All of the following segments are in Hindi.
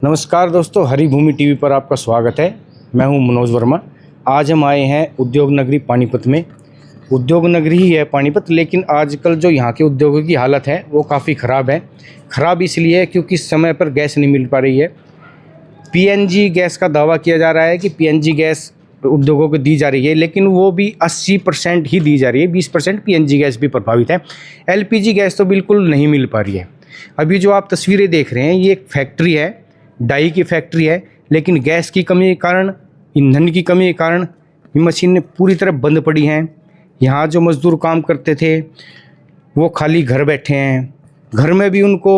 नमस्कार दोस्तों, हरिभूमि टीवी पर आपका स्वागत है। मैं हूं मनोज वर्मा। आज हम आए हैं उद्योग नगरी पानीपत में। उद्योग नगरी ही है पानीपत, लेकिन आजकल जो यहाँ के उद्योगों की हालत है वो काफ़ी ख़राब है। ख़राब इसलिए है क्योंकि समय पर गैस नहीं मिल पा रही है। पीएनजी गैस का दावा किया जा रहा है कि पीएनजी गैस उद्योगों को दी जा रही है, लेकिन वो भी 80% ही दी जा रही है। 20% पीएनजी गैस भी प्रभावित है। एलपीजी गैस तो बिल्कुल नहीं मिल पा रही है। अभी जो आप तस्वीरें देख रहे हैं, ये एक फैक्ट्री है, डाई की फैक्ट्री है, लेकिन गैस की कमी के कारण, ईंधन की कमी के कारण ये मशीनें पूरी तरह बंद पड़ी हैं। यहाँ जो मज़दूर काम करते थे वो खाली घर बैठे हैं। घर में भी उनको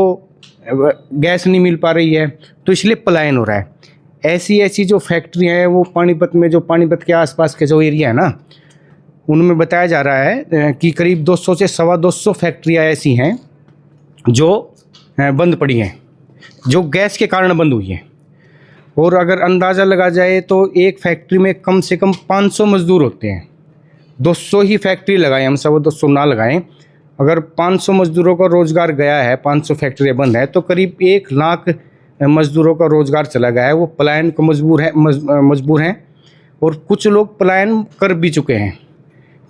गैस नहीं मिल पा रही है, तो इसलिए पलायन हो रहा है। ऐसी जो फैक्ट्रियाँ हैं वो पानीपत में, जो पानीपत के आसपास के जो एरिया है ना, उनमें बताया जा रहा है कि करीब 200 से 225 फैक्ट्रियाँ ऐसी हैं जो बंद पड़ी हैं, जो गैस के कारण बंद हुई है। और अगर अंदाज़ा लगा जाए तो एक फैक्ट्री में कम से कम 500 मज़दूर होते हैं। 200 ही फैक्ट्री लगाएं हम, 200 ना लगाएं। अगर 500 मज़दूरों का रोज़गार गया है, 500 फैक्ट्रियाँ बंद है, तो करीब 1 लाख मज़दूरों का रोज़गार चला गया है। वो पलायन को मजबूर हैं और कुछ लोग पलायन कर भी चुके हैं,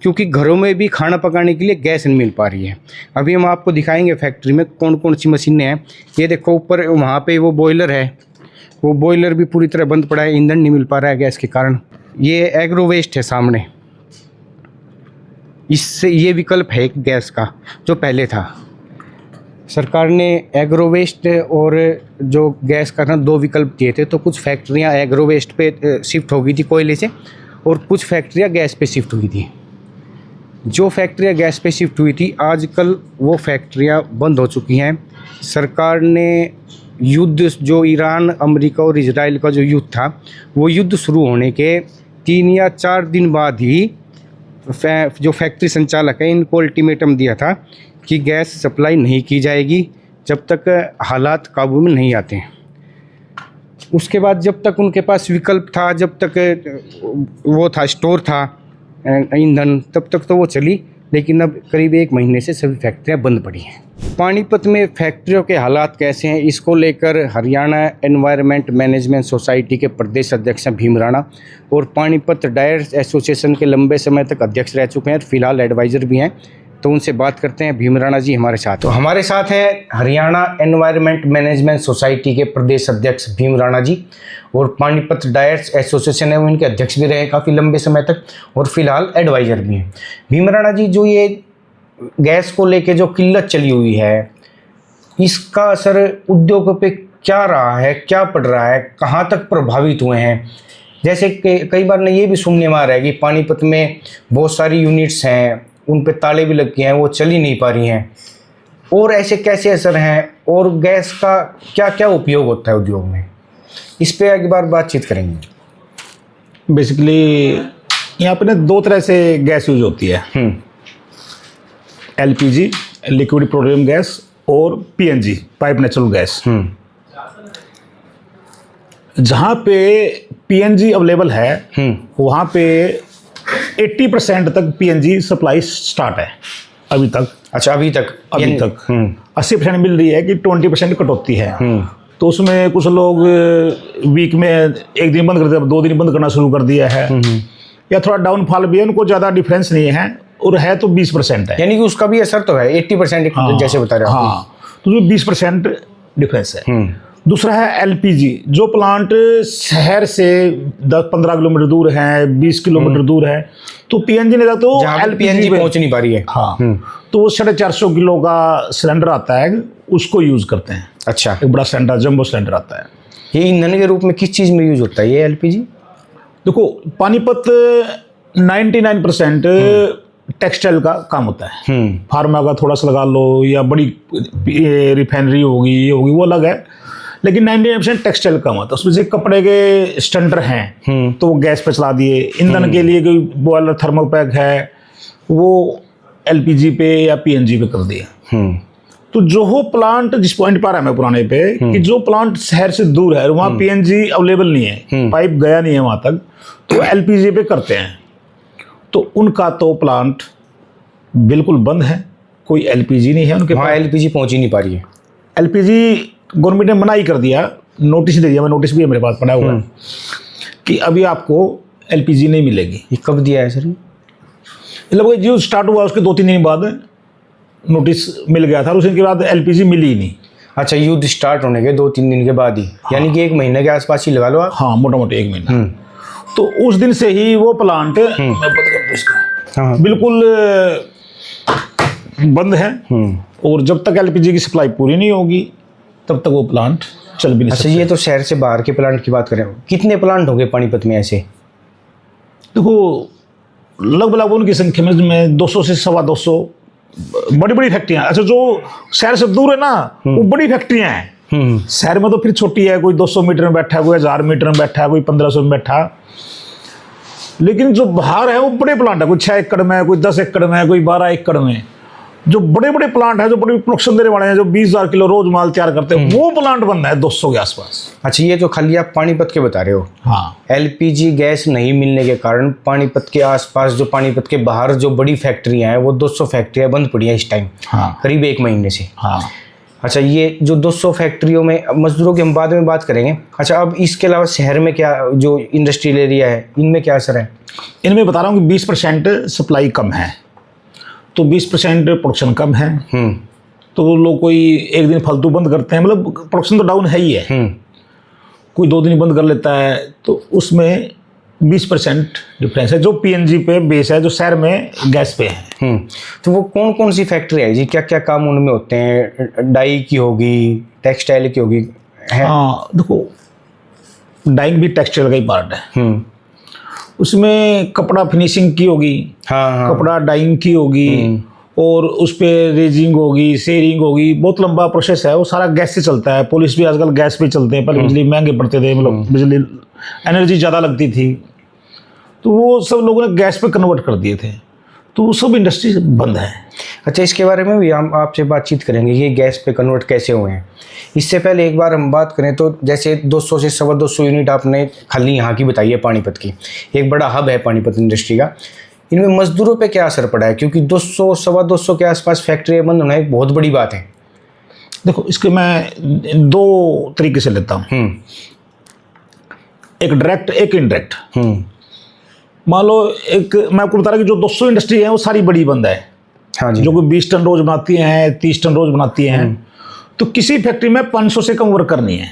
क्योंकि घरों में भी खाना पकाने के लिए गैस नहीं मिल पा रही है। अभी हम आपको दिखाएंगे फैक्ट्री में कौन कौन सी मशीनें हैं। ये देखो ऊपर वहाँ पे वो बॉयलर है, वो बॉयलर भी पूरी तरह बंद पड़ा है, ईंधन नहीं मिल पा रहा है गैस के कारण। ये एग्रो वेस्ट है सामने, इससे ये विकल्प है एक गैस का जो पहले था। सरकार ने एग्रो वेस्ट और जो गैस का ना 2 विकल्प दिए थे, तो कुछ फैक्ट्रियाँ एग्रो वेस्ट पे शिफ्ट हो गई थी कोयले से, और कुछ फैक्ट्रियाँ गैस पे शिफ्ट हुई थी। जो फैक्ट्रियाँ गैस पे शिफ्ट हुई थी, आजकल वो फैक्ट्रियाँ बंद हो चुकी हैं। सरकार ने युद्ध, जो ईरान, अमेरिका और इजराइल का जो युद्ध था, वो युद्ध शुरू होने के 3 या 4 दिन बाद ही जो फैक्ट्री संचालक है, इनको अल्टीमेटम दिया था कि गैस सप्लाई नहीं की जाएगी जब तक हालात काबू में नहीं आते हैं। उसके बाद जब तक उनके पास विकल्प था, जब तक वो था, स्टोर था ईंधन, तब तक तो वो चली, लेकिन अब करीब 1 महीने से सभी फैक्ट्रियां बंद पड़ी हैं। पानीपत में फैक्ट्रियों के हालात कैसे हैं, इसको लेकर हरियाणा एनवायरनमेंट मैनेजमेंट सोसाइटी के प्रदेश अध्यक्ष हैं भीम राणा, और पानीपत डायर्स एसोसिएशन के लंबे समय तक अध्यक्ष रह चुके हैं और फिलहाल एडवाइज़र भी हैं। तो उनसे बात करते हैं। भीम राणा जी हमारे साथ, तो हमारे साथ हैं हरियाणा एनवायरनमेंट मैनेजमेंट सोसाइटी के प्रदेश अध्यक्ष भीम राणा जी, और पानीपत डायर्स एसोसिएशन है वो इनके अध्यक्ष भी रहे काफ़ी लंबे समय तक, और फिलहाल एडवाइज़र भी हैं। भीम राणा जी, जो ये गैस को लेके जो किल्लत चली हुई है, इसका असर उद्योगों पे क्या रहा है, क्या पड़ रहा है, कहाँ तक प्रभावित हुए हैं? जैसे कि कई बार ने ये भी सुनने में आ रहा है कि पानीपत में बहुत सारी यूनिट्स हैं, उन पे ताले भी लग गए हैं, वो चल ही नहीं पा रही हैं, और ऐसे कैसे असर हैं, और गैस का क्या क्या उपयोग होता है उद्योग में, इस पे एक बार बातचीत करेंगे। बेसिकली यहाँ पे ना 2 तरह से गैस यूज होती है, एलपीजी लिक्विड पेट्रोलियम गैस और पीएनजी पाइप नेचुरल गैस। जहाँ पे पीएनजी अवेलेबल है वहाँ पे 80% तक पीएनजी सप्लाई स्टार्ट है अभी तक। अच्छा, अभी तक 80% मिल रही है कि 20% कटौती है। तो उसमें कुछ लोग वीक में 1 दिन बंद कर दिया, 2 दिन बंद करना शुरू कर दिया है, या थोड़ा डाउनफॉल भी है, उनको ज़्यादा डिफरेंस नहीं है, और है तो 20% है, यानी कि उसका भी असर तो है 80%। हाँ, जैसे बता रहे हो। हाँ, तो 20% डिफरेंस है। दूसरा है एलपीजी, जो प्लांट शहर से 10-15 किलोमीटर दूर है, 20 किलोमीटर दूर है, तो पीएनजी नहीं था, तो एलपीजी पहुंच नहीं पा रही है। हाँ, तो वो 450 किलो का सिलेंडर आता है, उसको यूज करते हैं। अच्छा, एक बड़ा सिलेंडर, जंबो सिलेंडर आता है। ये ईंधन के रूप में किस चीज़ में यूज होता है ये एलपीजी? देखो, पानीपत 99% टेक्सटाइल का काम होता है। फार्मा का थोड़ा सा लगा लो, या बड़ी रिफाइनरी होगी, ये होगी, वो अलग है, लेकिन 99% टेक्सटाइल काम होता है। उसमें से कपड़े के स्टैंडर हैं तो वो गैस पे चला दिए, ईंधन के लिए कोई बॉयलर थर्मोपैक है वो एलपीजी पे या पीएनजी पे कर दिए। तो जो हो प्लांट, जिस पॉइंट पर है मैं पुराने पे, कि जो प्लांट शहर से दूर है, वहाँ पीएनजी अवेलेबल नहीं है, पाइप गया नहीं है वहाँ तक, तो एलपीजी पे करते हैं, तो उनका तो प्लांट बिल्कुल बंद है, कोई एलपीजी नहीं है उनके पास। एलपीजी पहुँच ही नहीं पा रही है। एलपीजी गवर्नमेंट ने मना ही कर दिया नोटिस दे दिया, मैं नोटिस भी है मेरे पास पड़ा हुआ है कि अभी आपको एलपीजी नहीं मिलेगी। ये कब दिया है सर? मतलब जो स्टार्ट हुआ उसके 2-3 दिन बाद नोटिस मिल गया था और उसके बाद एलपीजी मिली ही नहीं। अच्छा, युद्ध स्टार्ट होने के 2-3 दिन के बाद ही? हाँ। यानी कि 1 महीने के आसपास ही लगा लो आप। हाँ, मोटा मोटी 1 महीना। तो उस दिन से ही वो प्लांट हाँ। बिल्कुल बंद है और जब तक एलपीजी की सप्लाई पूरी नहीं होगी तब तक वो प्लांट चल भी नहीं सकता। अच्छा, ये तो शहर से बाहर के प्लांट की बात करें, कितने प्लांट होंगे पानीपत में ऐसे? देखो लगभग उनकी संख्या में 200 से 250 बड़ी बड़ी फैक्ट्रियां। अच्छा, जो शहर से दूर है ना वो बड़ी फैक्ट्रियां हैं। शहर में तो फिर छोटी है, कोई 200 मीटर में बैठा है, कोई 1000 मीटर में बैठा है, कोई 1500 में बैठा। लेकिन जो बाहर है वो बड़े प्लांट है, कोई 6 एकड़ में है, कोई 10 एकड़ में है, कोई 12 एकड़ में। जो बड़े बड़े प्लांट है, जो बड़ी प्रोडक्शन देने वाले हैं, जो 20,000 किलो रोज माल तैयार करते हैं, वो प्लांट बनना है 200 के आसपास। अच्छा, ये तो खाली आप पानीपत के बता रहे हो। हाँ, एलपीजी गैस नहीं मिलने के कारण पानीपत के आसपास, जो पानीपत के बाहर जो बड़ी फैक्ट्रियां हैं, वो 200 फैक्ट्रियां बंद पड़ी हैं इस टाइम। हाँ, करीब 1 महीने से। हाँ। अच्छा, ये जो 200 फैक्ट्रियों में मजदूरों की हम बाद में बात करेंगे। अच्छा, अब इसके अलावा शहर में क्या, जो इंडस्ट्रियल एरिया है, इनमें क्या असर है? इनमें बता रहा हूँ कि 20% सप्लाई कम है, तो 20% प्रोडक्शन कम है। तो वो लोग कोई एक दिन फालतू बंद करते हैं, मतलब प्रोडक्शन तो डाउन है ही है। कोई 2 दिन बंद कर लेता है, तो उसमें 20% डिफरेंस है जो पीएनजी पे बेस है, जो शहर में गैस पे है। तो वो कौन कौन सी फैक्ट्री है जी? क्या क्या काम उनमें होते हैं? डाई की होगी, टेक्सटाइल की होगी है? हाँ, देखो डाइंग भी टेक्सटाइल का ही पार्ट है। उसमें कपड़ा फिनिशिंग की होगी, हाँ। कपड़ा डाइंग की होगी और उस पर रेजिंग होगी, शेयरिंग होगी। बहुत लंबा प्रोसेस है, वो सारा गैस से चलता है। पुलिस भी आजकल गैस पे चलते हैं, पहले बिजली महंगे पड़ते थे, मतलब बिजली एनर्जी ज़्यादा लगती थी, तो वो सब लोगों ने गैस पे कन्वर्ट कर दिए थे, तो वो सब इंडस्ट्री बंद है। अच्छा, इसके बारे में भी हम आपसे बातचीत करेंगे, ये गैस पे कन्वर्ट कैसे हुए हैं। इससे पहले एक बार हम बात करें तो जैसे 200 से 250 यूनिट आपने खाली यहाँ की बताई है पानीपत की, एक बड़ा हब है पानीपत इंडस्ट्री का। इनमें मजदूरों पे क्या असर पड़ा है? क्योंकि 200 सवा 200 के आसपास फैक्ट्री बंद होना एक बहुत बड़ी बात है। देखो, इसके मैं 2 तरीके से लेता हूँ, एक डायरेक्ट, एक इनडायरेक्ट। मान लो एक मैं आपको बता रहा कि जो 200 इंडस्ट्री है वो सारी बड़ी बंद है। हाँ जी। जो कोई 20 टन रोज बनाती हैं, 30 टन रोज बनाती हैं, तो किसी फैक्ट्री में 500 से कम वर्कर नहीं है।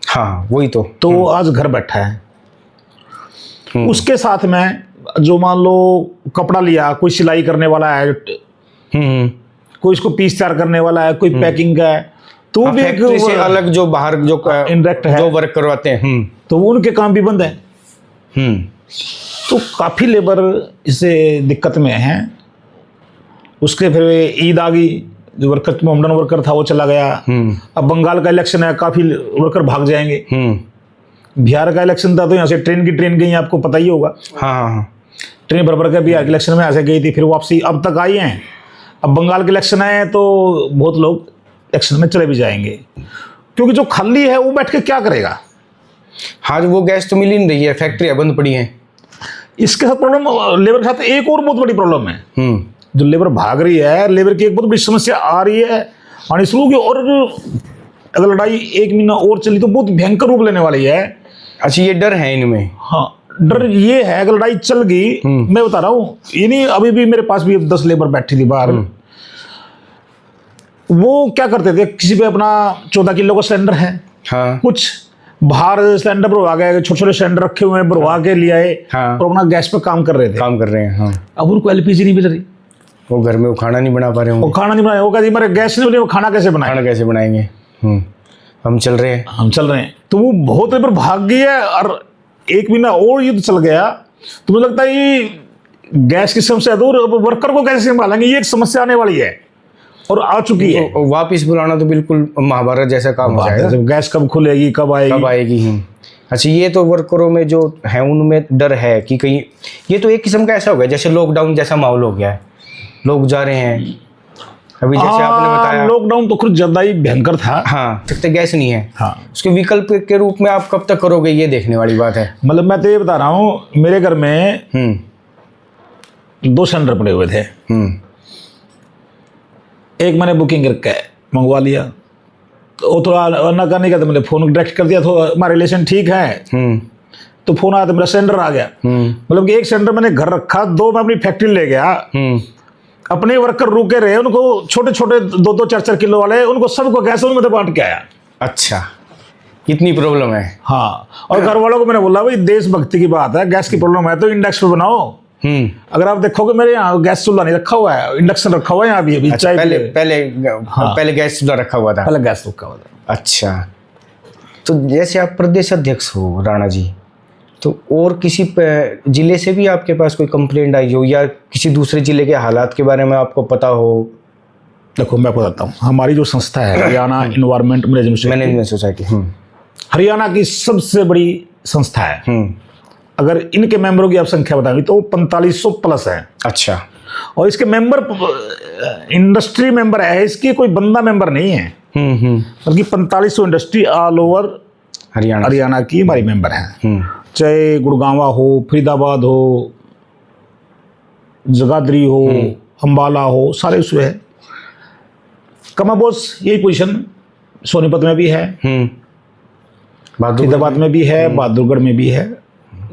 हाँ, वही तो वो आज घर बैठा है। उसके साथ में जो मान लो कपड़ा लिया, कोई सिलाई करने वाला है, कोई इसको पीस तैयार करने वाला है, कोई पैकिंग का है, तो वो भी एक फैक्ट्री से अलग जो बाहर जो इंडायरेक्ट है, जो वर्क करवाते हैं, तो वो उनके काम भी बंद है। तो काफ़ी लेबर इससे दिक्कत में है। उसके फिर ईद आ गई, जो वर्कर मोमडन वर्कर था वो चला गया। अब बंगाल का इलेक्शन है, काफ़ी वर्कर भाग जाएंगे। बिहार का इलेक्शन था तो यहाँ से ट्रेन की ट्रेन गई, आपको पता ही होगा। हाँ। ट्रेन भर के बिहार के इलेक्शन में ऐसे गई थी, फिर वापसी अब तक आई हैं। अब बंगाल के इलेक्शन आए तो बहुत लोग इलेक्शन में चले भी जाएंगे, क्योंकि जो खाली है वो बैठ के क्या करेगा। हाँ, वो गैस तो मिल ही नहीं रही है, फैक्ट्रियाँ बंद पड़ी हैं। इसके साथ प्रॉब्लम, लेबर के साथ एक और बहुत बड़ी प्रॉब्लम है। जो लेबर भाग रही है, लेबर की एक बहुत बड़ी समस्या आ रही है, आनी शुरू की, और अगर लड़ाई 1 महीना और चली तो बहुत भयंकर रूप लेने वाली है। अच्छा, ये डर है इनमें? हाँ, डर ये है अगर लड़ाई चल गई, मैं बता रहा हूँ, ये नहीं, अभी भी मेरे पास भी 10 लेबर बैठी थी बाहर। वो क्या करते थे, किसी पे अपना 14 किलो का सिलेंडर है, हाँ, कुछ बाहर सिलेंडर भरवा गए, छोटे छोटे सिलेंडर रखे हुए हैं, भरवा के ले आए, हाँ, और अपना गैस पे काम कर रहे हैं। हाँ। अब उनको एलपीजी नहीं मिल रही, वो घर में वो खाना नहीं बना पा रहे वो होंगे। खाना नहीं बनाए, वो कहते मेरे गैस नहीं मिली, वो खाना कैसे बनाए, खाना कैसे बनाएंगे। हम चल रहे हैं। तो वो बहुत लेबर भाग गई है, और 1 महीना और युद्ध चल गया, तो मुझे लगता है ये गैस की समस्या दूर, वर्कर को कैसे संभालेंगे, ये एक समस्या आने वाली है और आ चुकी है। वापिस बुलाना तो बिल्कुल महाभारत जैसा काम हो जाएगा। गैस कब खुलेगी, कब आएगी। अच्छा, ये तो वर्करों में जो है उनमें डर है कि कहीं, ये तो एक किस्म का ऐसा हो गया जैसे लॉकडाउन जैसा माहौल हो गया है, लोग जा रहे हैं। अभी जैसे आपने बताया लॉकडाउन तो खुद ज्यादा ही भयंकर था। हाँ, सकते गैस नहीं है। हाँ, उसके विकल्प के रूप में आप कब तक करोगे, ये देखने वाली बात है। मतलब मैं तो ये बता रहा हूँ, मेरे घर में 2 सिलेंडर पड़े हुए थे। एक मैंने बुकिंग करके मंगवा लिया, तो वो थोड़ा ना करने का, तो मैंने फ़ोन डायरेक्ट कर दिया, तो हमारा रिलेशन ठीक है। तो फ़ोन आया तो मेरा सिलेंडर आ गया। मतलब कि एक सिलेंडर मैंने घर रखा, 2 मैं अपनी फैक्ट्री ले गया। अपने वर्कर रुके रहे, उनको छोटे छोटे 2-2 4-4 किलो वाले, उनको सबको गैस उनमें तो बांट के आया। अच्छा, इतनी प्रॉब्लम है। हाँ, और घर वालों को मैंने बोला भाई देशभक्ति की बात है, गैस की प्रॉब्लम है तो इंडेक्स पे बनाओ। अगर आप देखोगे मेरे यहाँ गैस चूल्हा नहीं रखा हुआ है, इंडक्शन रखा हुआ है यहाँ भी। अच्छा, पहले गैस चूल्हा रखा हुआ था। पहले गैस रखा हुआ था। अच्छा, तो जैसे आप प्रदेश अध्यक्ष हो राणा जी, तो और किसी जिले से भी आपके पास कोई कंप्लेंट आई हो, या किसी दूसरे जिले के हालात के बारे में आपको पता हो? देखो मैं बताता हूँ, हमारी जो संस्था है Haryana environment management society, Haryana की सबसे बड़ी संस्था है। अगर इनके मेंबरों की आप संख्या बताएंगे तो 4500 प्लस है। अच्छा, और इसके मेंबर इंडस्ट्री मेंबर है, इसकी कोई बंदा मेंबर नहीं है, बल्कि 4500 इंडस्ट्री ऑल ओवर हरियाणा की हमारी मेंबर है। चाहे गुड़गांवा हो, फरीदाबाद हो, जगाधरी हो, अंबाला हो, सारे उसमें है। कमाबोस यही पोजीशन सोनीपत में भी है, फरीदाबाद में भी है, बहादुरगढ़ में भी है।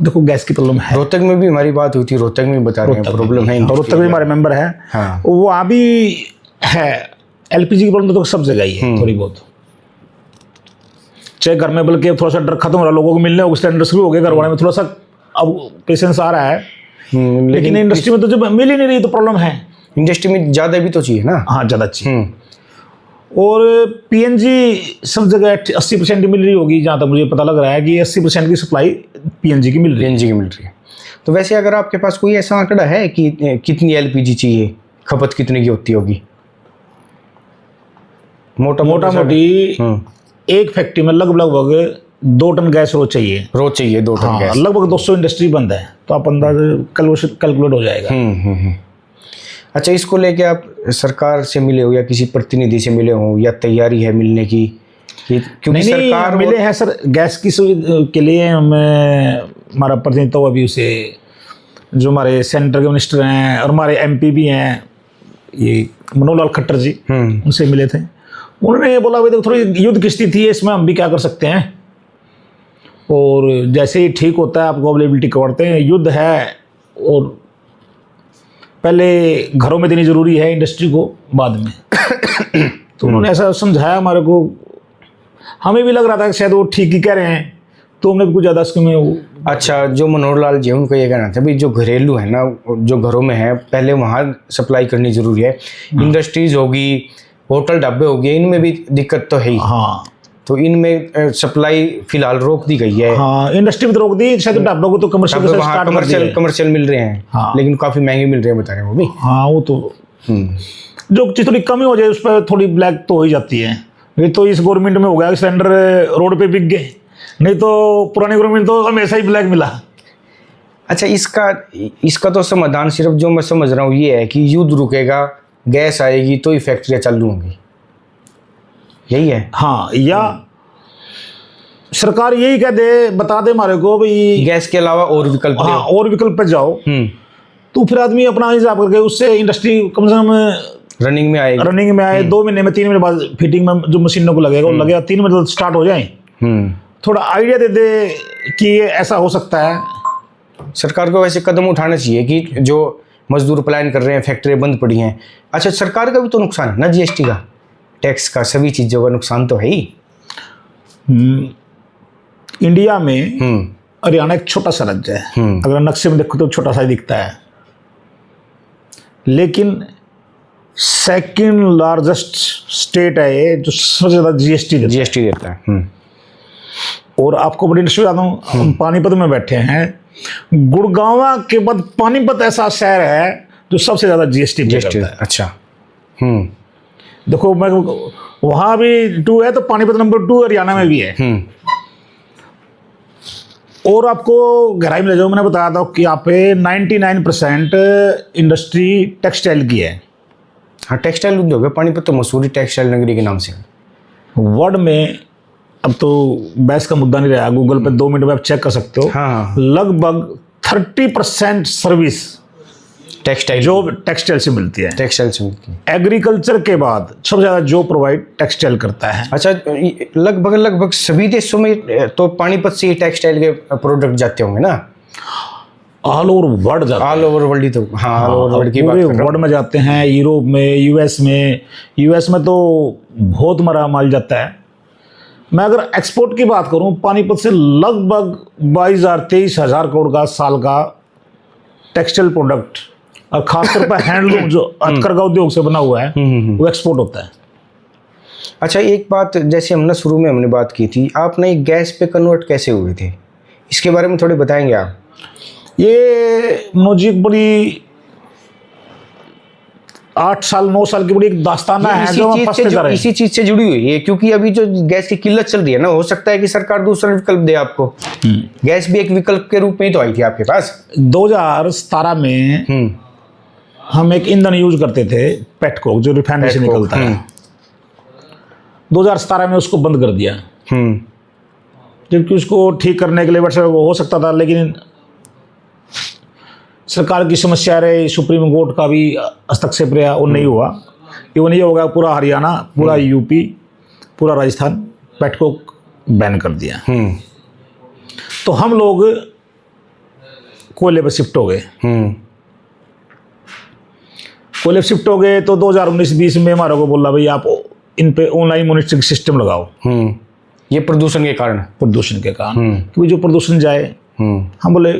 देखो गैस की प्रॉब्लम है। रोहतक में भी हमारी बात हुई थी, रोहतक में बता रहे हैं प्रॉब्लम है। रोहतक में हमारे मेंबर है। हाँ। वहाँ भी है। एलपीजी की प्रॉब्लम तो सब जगह ही है थोड़ी बहुत। चाहे घर में, बल्कि थोड़ा सा डर खत्म हो रहा, लोगों को मिलने हो, स्टैंडर्ड शुरू हो गए, घर वाले में थोड़ा सा अब पेशेंस आ रहा है। लेकिन इंडस्ट्री में तो जब मिल ही नहीं रही तो प्रॉब्लम है। इंडस्ट्री में ज़्यादा भी तो चाहिए ना। हाँ, ज़्यादा चाहिए। और पीएनजी सब जगह 80% की मिल रही होगी, जहाँ तक मुझे पता लग रहा है कि 80% की सप्लाई पीएनजी की मिल रही है। तो वैसे अगर आपके पास कोई ऐसा आंकड़ा है कि कितनी एलपीजी चाहिए, खपत कितने की होती होगी? मोटा मोटी एक फैक्ट्री में लगभग 2 टन गैस रोज चाहिए 2 टन गैस। लगभग 200 इंडस्ट्री बंद है, तो आप अंदाजा कैलकुलेट हो जाएगा। अच्छा, इसको लेके आप सरकार से मिले हो या किसी प्रतिनिधि से मिले हो, या तैयारी है मिलने की? क्योंकि सरकार मिले हैं सर, गैस की सुविधा के लिए हमारा प्रतिनिधि तो अभी उसे, जो हमारे सेंटर के मिनिस्टर हैं और हमारे एमपी भी हैं, ये मनोहर लाल खट्टर जी, उनसे मिले थे। उन्होंने बोला भाई देखो थोड़ी युद्ध की स्थिति है, इसमें हम भी क्या कर सकते हैं, और जैसे ही ठीक होता है आपको अवेलेबिलिटी करवाते हैं। युद्ध है और पहले घरों में देनी जरूरी है इंडस्ट्री को, बाद में। तो उन्होंने ऐसा समझाया हमारे को, हमें भी लग रहा था कि शायद वो ठीक ही कह रहे हैं, तो हमने भी कुछ ज़्यादा इसमें। अच्छा, जो मनोहर लाल जी उनको ये कहना था भाई जो घरेलू है ना, जो घरों में है, पहले वहाँ सप्लाई करनी जरूरी है। इंडस्ट्रीज होगी, होटल ढाबे हो गए, इनमें भी दिक्कत तो है ही। हाँ, तो इनमें सप्लाई फिलहाल रोक दी गई है। हाँ, इंडस्ट्री में तो रोक दी, शायद ढाबों को तो कमर्शियल मिल रहे हैं। हाँ। लेकिन काफ़ी महंगे मिल रहे हैं बता रहे हैं वो भी। हाँ, वो तो जो चीज़ थोड़ी कमी हो जाए उस पर थोड़ी ब्लैक तो हो ही जाती है। ये तो इस गवर्नमेंट में हो गया, सिलेंडर रोड पे बिक गए, नहीं तो पुरानी गवर्नमेंट तो हमेशा ही ब्लैक मिला। अच्छा, इसका तो समाधान सिर्फ जो मैं समझ रहा हूँ ये है कि युद्ध रुकेगा, गैस आएगी तो ही फैक्ट्रियाँ चालू होंगी, यही है। हाँ, या सरकार यही कह दे, बता दे हमारे को भाई गैस के अलावा और विकल्प। हाँ, और विकल्प पे जाओ, तो फिर आदमी अपना हिसाब करके उससे इंडस्ट्री कम से कम रनिंग में आए। 2 महीने में 3 महीने बाद फिटिंग में जो मशीनों को लगेगा वो लगेगा, 3 महीने बाद स्टार्ट हो जाए। थोड़ा आइडिया दे दे कि ये ऐसा हो सकता है। सरकार को वैसे कदम उठाना चाहिए कि जो मजदूर पलायन कर रहे हैं, फैक्ट्रियाँ बंद पड़ी हैं। अच्छा, सरकार का भी तो नुकसान है ना, जीएसटी का, टैक्स का, सभी चीज़ों का नुकसान तो है ही। इंडिया में हरियाणा एक छोटा सा राज्य है, अगर नक्शे में देखो तो छोटा सा ही दिखता है, लेकिन सेकंड लार्जेस्ट स्टेट है ये, जो सबसे ज़्यादा जीएसटी देता है। और आपको बड़ी इंटरेस्ट बता दूं, हम पानीपत में बैठे हैं, गुड़गांवा के बाद पानीपत ऐसा शहर है जो सबसे ज़्यादा जीएसटी करता है। अच्छा। देखो मैं वहाँ भी 2 है, तो पानीपत नंबर 2 हरियाणा में भी है। और आपको गहराई में ले जाओ, मैंने बताया था कि यहाँ पे 99% इंडस्ट्री टेक्सटाइल की है। हाँ, टेक्सटाइल उद्योग है, पानीपत तो मसूरी टेक्सटाइल नगरी के नाम से। वर्ल्ड में अब तो बहस का मुद्दा नहीं रहा, गूगल पे 2 मिनट में आप चेक कर सकते हो। हाँ। लगभग 30% सर्विस टेक्सटाइल, जो टेक्सटाइल से मिलती है। टेक्सटाइल से मिलती है। एग्रीकल्चर के बाद सबसे ज़्यादा जो प्रोवाइड टेक्सटाइल करता है। अच्छा, लगभग सभी देशों में तो पानीपत से ही टेक्सटाइल के प्रोडक्ट जाते होंगे ना? ऑल ओवर वर्ल्ड जाते हैं। ऑल ओवर वर्ल्ड ही तो, हाँ, ऑल ओवर वर्ल्ड की बात पूरे कर रहा वर्ल्ड में जाते हैं, यूरोप में, यूएस में तो बहुत मरा माल जाता है। मैं अगर एक्सपोर्ट की बात करूं, पानीपत से लगभग 22,000-23,000 करोड़ का साल का टेक्सटाइल प्रोडक्ट, और खासतौर पर हैंडलूम जो हथकरघा उद्योग से बना हुआ है, वो एक्सपोर्ट होता है। अच्छा, एक बात, जैसे हमने शुरू में हमने बात की थी, आप ना गैस पे कन्वर्ट कैसे हुए थे, इसके बारे में थोड़े बताएंगे आप? ये मनोज जी एक बड़ी 8 साल 9 साल की बड़ी एक दास्ताना है जो हम फंसते जा रहे हैं। इसी चीज से जुड़ी हुई है, क्योंकि अभी जो गैस की किल्लत चल रही है ना, हो सकता है कि सरकार दूसरा विकल्प दे आपको। गैस भी एक विकल्प के रूप में ही तो आई थी आपके पास। 2017 में हम एक ईंधन यूज करते थे, पेटकोक, जो रिफाइनरी से निकलता है। 2017 में उसको बंद कर दिया, क्योंकि उसको ठीक करने के लिए वैसे वो हो सकता था, लेकिन सरकार की समस्या रही, सुप्रीम कोर्ट का भी हस्तक्षेप रहा, वो नहीं हुआ। ये नहीं होगा, पूरा हरियाणा, पूरा यूपी, पूरा राजस्थान पेटकोक बैन कर दिया। तो हम लोग कोयले पर शिफ्ट हो गए। कोयले पर शिफ्ट हो गए तो 2019-20 में हमारे को बोला, भाई आप इन पे ऑनलाइन मॉनिटरिंग सिस्टम लगाओ। ये प्रदूषण के कारण, क्योंकि जो प्रदूषण जाए, हम बोले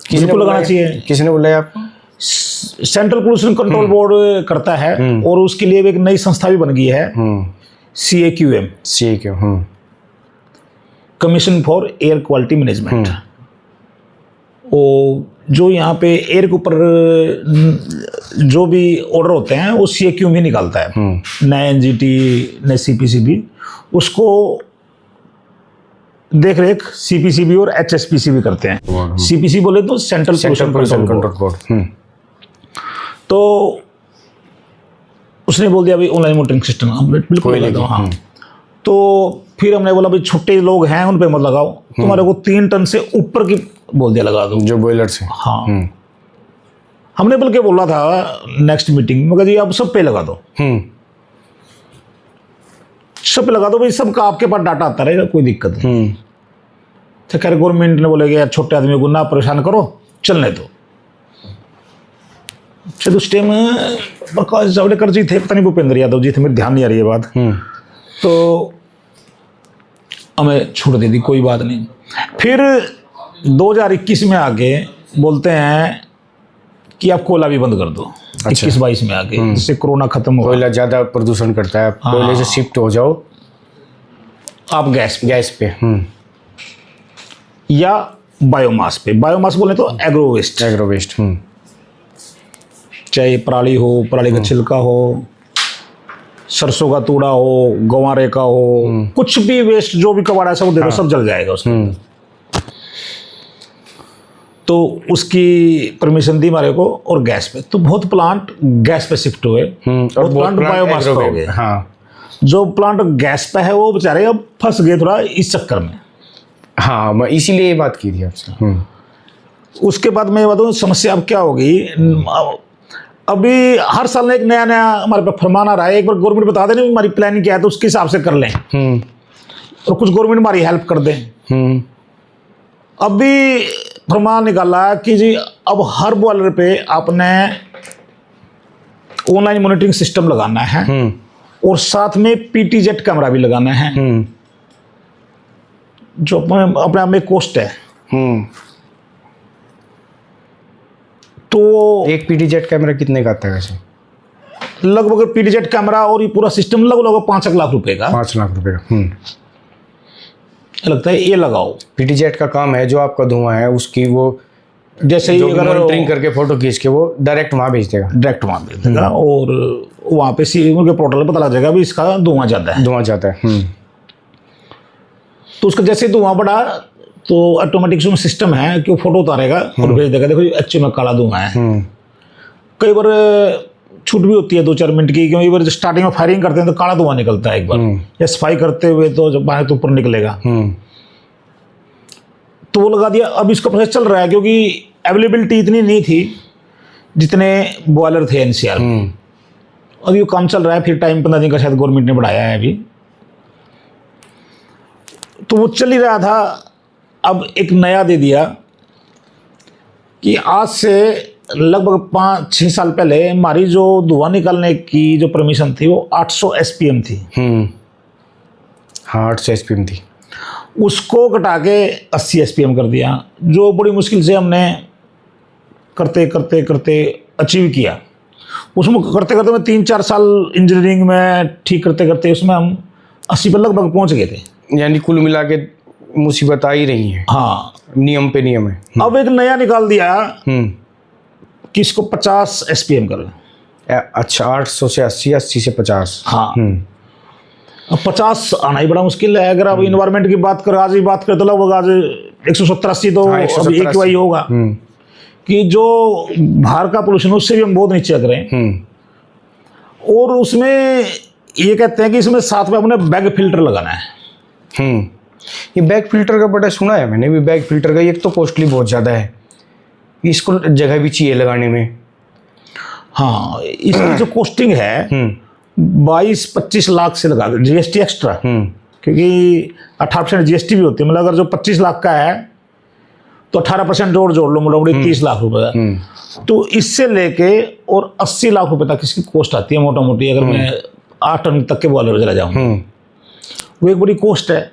किसको लगाना चाहिए। किसने बोला आपको? सेंट्रल पोल्यूशन कंट्रोल बोर्ड करता है, और उसके लिए एक नई संस्था भी बन गई है, CAQM, commission for air quality management. वो जो यहाँ पे एयर के ऊपर जो भी ऑर्डर होते हैं वो CAQM ही निकालता है, न NGT न CPCB। उसको देख रेख CPCB और HSPCB करते हैं। CPC बोले तो सेंट्रल पोल्यूशन कंट्रोल बोर्ड। तो उसने बोल दिया भाई ऑनलाइन मॉनिटरिंग सिस्टम, हम बिल्कुल लगाओ। हाँ, तो फिर हमने बोला भाई छोटे लोग हैं उन पे मत लगाओ, तुम्हारे को 3 टन से ऊपर की बोल दिया लगा दो, जो बॉयलर से। हाँ, हमने बल्कि बोला था नेक्स्ट मीटिंग में, मगर जी आप सब पे लगा दो, सब पे लगा दो भाई, सबका आपके पास डाटा आता रहेगा, कोई दिक्कत नहीं। तो खैर गवर्नमेंट ने बोले कि यार छोटे आदमी को ना परेशान करो, चलने दो। शायद उस टाइम प्रकाश जावड़ेकर जी थे, पता नहीं भूपेंद्र यादव जी थे, मेरे ध्यान नहीं आ रही है बात। तो हमें छूट दे दी, कोई बात नहीं। फिर 2021 में आके बोलते हैं कि आप कोयला भी बंद कर दो। 21-22 में आके, जिससे कोरोना खत्म हो, कोयला ज़्यादा प्रदूषण करता है, कोयले से शिफ्ट हो जाओ आप गैस पे या बायोमास पे। बायोमास बोले तो एग्रो वेस्ट, चाहे पराली हो, पराली का छिलका हो, सरसों का तूड़ा हो, गंवारे का हो, कुछ भी वेस्ट जो भी कबाड़ा है सब दे दो, सब जल जाएगा उसमें। तो उसकी परमिशन दी हमारे को, और गैस पे। तो बहुत प्लांट गैस पे शिफ्ट हुए, और प्लांट बायोमास पे हो गए। हाँ, जो प्लांट गैस पे है वो बेचारे अब फंस गए थोड़ा इस चक्कर में। हाँ, मैं इसीलिए ये बात की थी आपसे। उसके बाद मैं ये बताऊँ समस्या अब क्या होगी। अभी हर साल एक नया हमारे पे फरमान आ रहा है, एक बार गवर्नमेंट बता दें हमारी प्लानिंग क्या है, तो उसके हिसाब से कर लें, और कुछ गवर्नमेंट हमारी हेल्प कर दें। अभी फरमान निकाला कि जी अब हर बॉयलर पे आपने ऑनलाइन मॉनिटरिंग सिस्टम लगाना है, और साथ में PTZ कैमरा भी लगाना है, जो अपने आप में कॉस्ट है। तो एक PTZ कैमरा कितने का आता है वैसे? लगभग PTZ कैमरा और ये पूरा सिस्टम लगभग 5 लाख रुपए का। 5 लाख रुपए का लगता है। ये लगाओ, PTZ का काम है, जो आपका धुआं है उसकी वो जैसे ही अगर मॉनिटरिंग करके फोटो खींच के वो डायरेक्ट वहाँ भेज देगा, और वहाँ पे उनके पोर्टल पर पता लग जाएगा भी इसका धुआं ज़्यादा है। तो उसका जैसे धुआं बढ़ा तो ऑटोमेटिक सिस्टम है कि वो फोटो उतारेगा और भेज देगा, देखो एक्चुअली में काला धुआं है। कई बार छूट भी होती है 2-4 मिनट की, क्योंकि बार स्टार्टिंग में फायरिंग करते हैं तो काला धुआं निकलता है एक बार, या सफाई करते हुए तो जब बाहर तो ऊपर निकलेगा। तो वो लगा दिया। अब इसका प्रोसेस चल रहा है, क्योंकि अवेलेबिलिटी इतनी नहीं थी जितने बॉयलर थे एनसीआर में। अब ये काम चल रहा है, फिर टाइम 15 दिन का शायद गवर्नमेंट ने बढ़ाया है अभी, तो वो चल ही रहा था। अब एक नया दे दिया कि आज से लगभग 5-6 साल पहले हमारी जो धुआं निकालने की जो परमिशन थी वो 800 SPM थी। हाँ 800 SPM थी, उसको घटा के 80 SPM कर दिया, जो बड़ी मुश्किल से हमने करते करते करते अचीव किया। उसमें करते करते मैं 3-4 साल इंजीनियरिंग में ठीक करते करते उसमें हम 80 पर लगभग पहुंच गए थे। यानी कुल मिला के मुसीबत आ ही रही है। हाँ, नियम पे नियम है। अब एक नया निकाल दिया कि इसको 50 SPM करें। अच्छा 800 से 80, 80 से 50। हाँ, अब 50 आना ही बड़ा मुश्किल है। अगर आप इन्वायरमेंट की बात करें, आज ही बात करें तो लगभग आज 170-80 तो अभी एक ही होगा कि जो बाहर का पोल्यूशन उससे भी हम बहुत नीचे लग रहे हैं। और उसमें ये कहते हैं कि इसमें साथ में अपने बैग फिल्टर लगाना है। ये बैग फिल्टर का बड़ा सुना है मैंने भी। बैग फिल्टर का एक तो कॉस्टली बहुत ज़्यादा है, इसको जगह भी चाहिए लगाने में। हाँ, इसकी जो कॉस्टिंग है 22-25 लाख से लगा दो, GST एक्स्ट्रा, क्योंकि 18% GST भी होती है। मतलब अगर जो 25 लाख का है तो 18% जोड़ लो, मोटामोटी 30 लाख रुपए का। तो इससे लेके और 80 लाख रुपए तक इसकी कॉस्ट आती है मोटा मोटी, अगर मैं 8 टन तक के बॉयलर चला जाऊँ। वो एक बड़ी कॉस्ट है।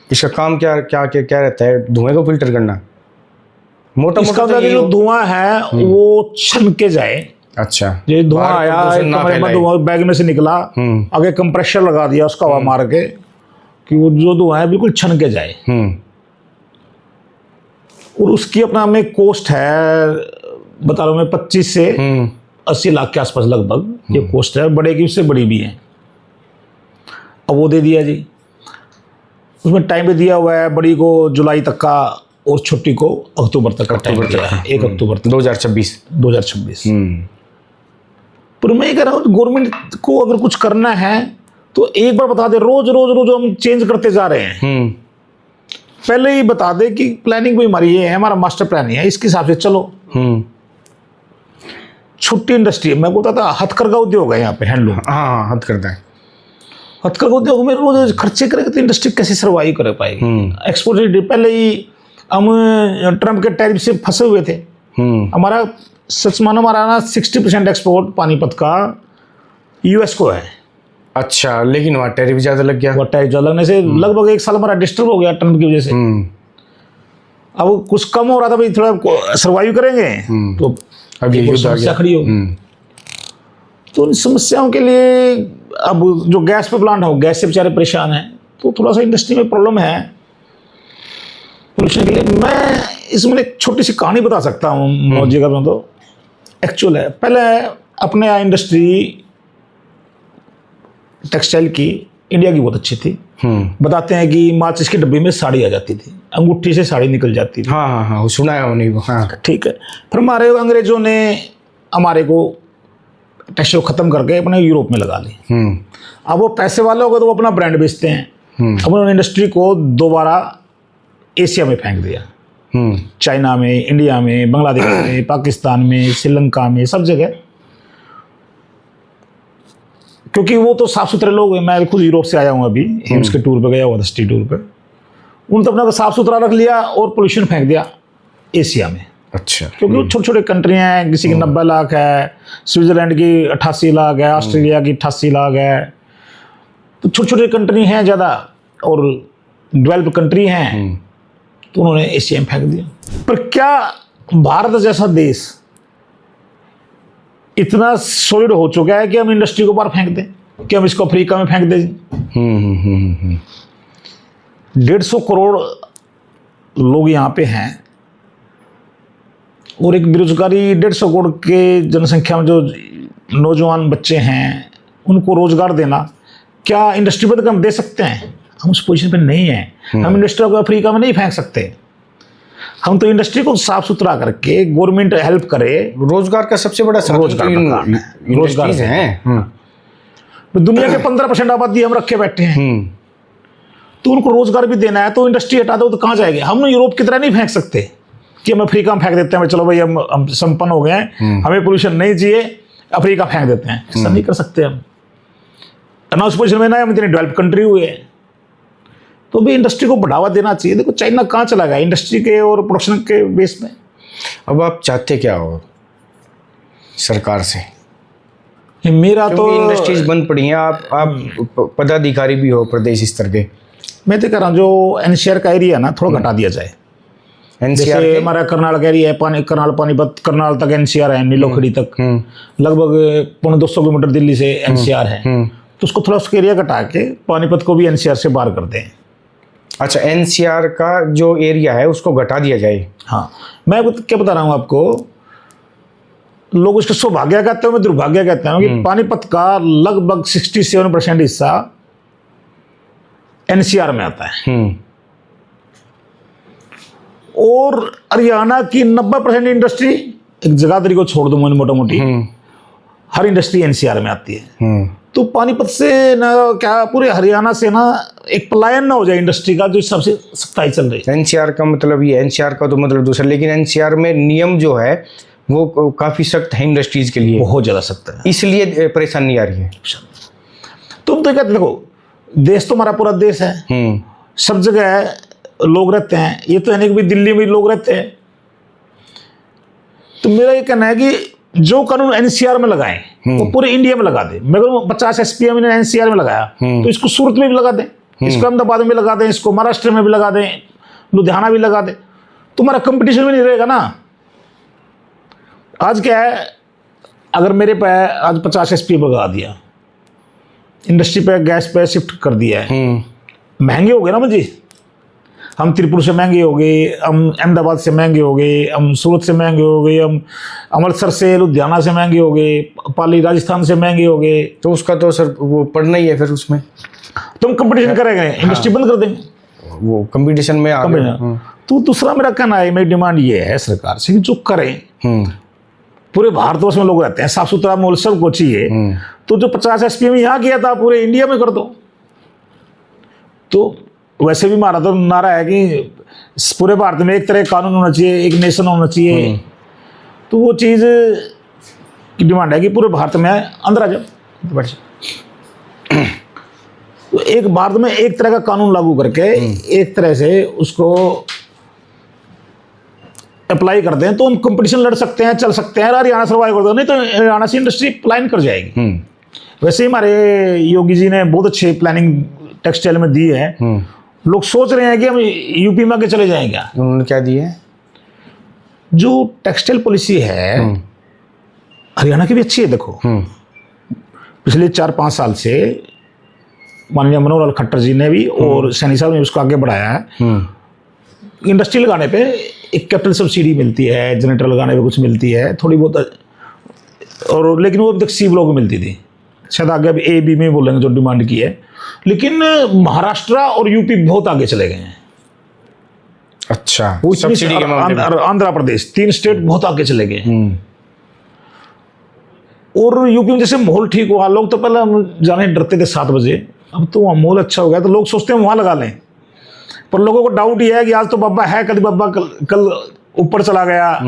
इसका काम क्या क्या क्या क्या रहता है? धुएं को फिल्टर करना मोटा इसका मोटा जो धुआं है वो छन के जाए। अच्छा, ये धुआं आया धुआं बैग में से निकला, आगे कंप्रेशर लगा दिया उसका हवा मार के कि वो जो धुआं है बिल्कुल छन के जाए। और उसकी अपना में कॉस्ट है, बता रहा हूँ मैं, 25 से 80 लाख के आसपास लगभग ये कॉस्ट है। बड़े की उससे बड़ी भी है। अब वो दे दिया जी, उसमें टाइम भी दिया हुआ है, बड़ी को जुलाई तक का और छोटी को अक्टूबर तक का टाइम दिया है, 1 अक्टूबर 2026। पर मैं कह रहा हूँ गवर्नमेंट को अगर कुछ करना है तो एक बार बता दे। रोज रोज रोज हम चेंज करते जा रहे हैं। पहले ही बता दे कि प्लानिंग भी हमारी ये है, हमारा मास्टर प्लान है, इसके हिसाब से चलो। छोटी इंडस्ट्री, मैं बोलता था हथकरघा उद्योग है यहाँ पे, हैंडलूम। हाँ हथकरघा है। हथकरघा उद्योग में रोज खर्चे करेंगे तो इंडस्ट्री कैसे सर्वाइव कर पाएगी? एक्सपोर्ट पहले ही हम ट्रम्प के टैरिफ से फंसे हुए थे। हमारा सच मानो हमारा ना 60% एक्सपोर्ट पानीपत का US को है। अच्छा, लेकिन वहाँ टैरिफ ज़्यादा लग गया। वो टैरिफ ज़्यादा लगने से लगभग 1 साल हमारा डिस्टर्ब हो गया ट्रम्प की वजह से। अब कुछ कम हो रहा था, भाई थोड़ा सर्वाइव करेंगे तो अब ये समस्या खड़ी होगी। तो इन समस्याओं के लिए अब जो गैस पे प्लांट हो, गैस से बेचारे परेशान हैं, तो थोड़ा सा इंडस्ट्री में प्रॉब्लम है पोल्यूशन के लिए। मैं इसमें एक छोटी सी कहानी बता सकता हूँ मौजी का, तो एक्चुअल है। पहले अपने यहाँ इंडस्ट्री टेक्सटाइल की इंडिया की बहुत अच्छी थी। बताते हैं कि माचिस की डब्बी में साड़ी आ जाती थी, अंगूठी से साड़ी निकल जाती थी। हाँ वो सुना है उन्हीं को। हाँ ठीक है। फिर हमारे अंग्रेजों ने हमारे को टेक्सटाइल खत्म करके अपने यूरोप में लगा ली। अब वो पैसे वाले हो गए तो वो अपना ब्रांड बेचते हैं। अब उन्होंने इंडस्ट्री को दोबारा एशिया में फेंक दिया। चाइना में, इंडिया में, बांग्लादेश में, पाकिस्तान में, श्रीलंका में, सब जगह। क्योंकि वो तो साफ सुथरे लोग हैं। मैं खुद यूरोप से आया हूँ, अभी एम्स के टूर पे गया हुआ था, सिटी टूर पे। उन्होंने तो अपना साफ सुथरा रख लिया और पोल्यूशन फेंक दिया एशिया में। अच्छा, क्योंकि वो छोटे छोटे कंट्रियाँ हैं, किसी की 90 लाख है, स्विट्जरलैंड की 88 लाख है, ऑस्ट्रेलिया की 88 लाख है। तो छोटे छोटे कंट्री हैं ज़्यादा और डेवलप्ड कंट्री हैं, तो उन्होंने एशिया में फेंक दिया। पर क्या भारत जैसा देश इतना सॉलिड हो चुका है कि हम इंडस्ट्री को बाहर फेंक दें, कि हम इसको अफ्रीका में फेंक दें? 150 करोड़ लोग यहाँ पे हैं और एक बेरोजगारी 150 करोड़ के जनसंख्या में जो नौजवान बच्चे हैं उनको रोजगार देना, क्या इंडस्ट्री पर हम दे सकते हैं? हम उस पोजीशन पे नहीं है। हम इंडस्ट्री को अफ्रीका में नहीं फेंक सकते। हम तो इंडस्ट्री को साफ सुथरा करके गवर्नमेंट हेल्प करे। रोजगार का सबसे बड़ा रोजगार है। दुनिया के 15% आबादी हम रखे बैठे हैं, तो उनको रोजगार भी देना है। तो इंडस्ट्री हटा दो तो कहाँ जाएंगे? हम यूरोप की तरह नहीं फेंक सकते कि हम अफ्रीका में फेंक देते हैं, चलो भाई हम संपन्न हो गए हैं, हमें पोल्यूशन नहीं चाहिए, अफ्रीका फेंक देते हैं। ऐसा नहीं कर सकते हम। उस पोजिशन में ना हम इतनी डेवलप कंट्री हुए हैं, तो भी इंडस्ट्री को बढ़ावा देना चाहिए। देखो चाइना कहाँ चला गया इंडस्ट्री के और प्रोडक्शन के बेस में। अब आप चाहते क्या हो सरकार से? मेरा तो इंडस्ट्रीज बंद पड़ी हैं, आप पदाधिकारी भी हो प्रदेश स्तर के। मैं तो कह रहा हूँ जो एनसीआर का एरिया ना थोड़ा घटा दिया जाए। एनसीआर जैसे हमारा करनाल का एरिया है, करनाल पानीपत, करनाल तक एनसीआर है, नीलोखड़ी तक लगभग 250 किलोमीटर दिल्ली से एनसीआर है, तो उसको थोड़ा उसका एरिया घटा के पानीपत को भी एनसीआर से बाहर कर दें। अच्छा, एनसीआर का जो एरिया है उसको घटा दिया जाए। हाँ, मैं क्या बता रहा हूँ आपको, लोग उसको सौभाग्य कहते हैं, मैं दुर्भाग्य कहता हूँ कि पानीपत का लगभग 67% हिस्सा एनसीआर में आता है और हरियाणा की 90% इंडस्ट्री, एक जगाधरी को छोड़ दो मोटा मोटी, हर इंडस्ट्री एनसीआर में आती है। तो पानीपत से ना क्या पूरे हरियाणा से ना एक पलायन ना हो जाए इंडस्ट्री का, जो सबसे सख्ताई चल रही है। एनसीआर का मतलब ये, एनसीआर का तो मतलब दूसरा, लेकिन एनसीआर में नियम जो है वो काफी सख्त है इंडस्ट्रीज के लिए, बहुत ज्यादा सख्त है, इसलिए परेशानी आ रही है। तुम तो कहते देखो, देश तो हमारा पूरा देश है, सब जगह लोग रहते हैं, ये तो है नहीं कि दिल्ली में लोग रहते हैं। तो मेरा ये कहना है कि जो कानून एनसीआर में लगाएं वो पूरे इंडिया में लगा दें। मगर 50 एसपीएम ने एनसीआर में लगाया, तो इसको सूरत में भी लगा दें, इसको अहमदाबाद में लगा दें, इसको महाराष्ट्र में भी लगा दें, लुधियाना भी लगा दें, तुम्हारा कंपटीशन भी नहीं रहेगा ना। आज क्या है, अगर मेरे पे आज 50 एसपीएम लगा दिया, इंडस्ट्री पे गैस पे शिफ्ट कर दिया है, महंगे हो गए ना मुझे, हम त्रिपुर से महंगे हो गए, हम अहमदाबाद से महंगे हो गए, हम सूरत से महंगे हो गए, हम अमृतसर से लुधियाना से महंगे हो गए, पाली राजस्थान से महंगे हो गए। तो उसका तो सर वो पढ़ना ही है फिर उसमें, तो हम कंपटीशन करेंगे, इंडस्ट्री बंद कर देंगे, वो कंपटीशन में आ गए। तो दूसरा मेरा कहना है, मेरी डिमांड ये है सरकार से कि जो करें, पूरे भारतवर्ष में लोग रहते हैं, साफ सुथरा माहौल सबको चाहिए, तो जो 50 एसपीएम यहाँ किया था पूरे इंडिया में कर दो। तो वैसे भी हमारा तो नारा है कि पूरे भारत में एक तरह का कानून होना चाहिए, एक नेशन होना चाहिए, तो वो चीज़ की डिमांड है कि पूरे भारत में अंदर आ जाओ। तो एक भारत में एक तरह का कानून लागू करके एक तरह से उसको अप्लाई कर दें, तो हम कंपटीशन लड़ सकते हैं, चल सकते हैं, हरियाणा सर्वाइव कर दो, नहीं तो हरियाणा से इंडस्ट्री प्लान कर जाएगी। वैसे ही हमारे योगी जी ने बहुत अच्छे प्लानिंग टेक्सटाइल में दी है। लोग सोच रहे हैं कि हम यूपी में आगे चले जाएंगे। उन्होंने क्या दिया है? जो टेक्सटाइल पॉलिसी है हरियाणा की भी अच्छी है। देखो पिछले 4-5 साल से माननीय मनोहर लाल खट्टर जी ने भी और सैनी साहब ने उसको आगे बढ़ाया है। इंडस्ट्री लगाने पे एक कैपिटल सब्सिडी मिलती है, जनरेटर लगाने पे कुछ मिलती है थोड़ी बहुत, और लेकिन वो अभी तक सी ब्लॉक में मिलती थी, शायद आगे अभी ए बी में बोलेंगे जो डिमांड की है। लेकिन महाराष्ट्र और यूपी बहुत आगे चले गए हैं। अच्छा, सब्सिडी के मामले में आंध्र प्रदेश 3 स्टेट बहुत आगे चले गए। और यूपी में जैसे माहौल ठीक हुआ, लोग तो पहले हम जाने डरते थे 7 बजे, अब तो वहाँ माहौल अच्छा हो गया तो लोग सोचते हैं वहाँ लगा लें। पर लोगों को डाउट ये है कि आज तो बाबा है, कल बाबा कल ऊपर चला गया,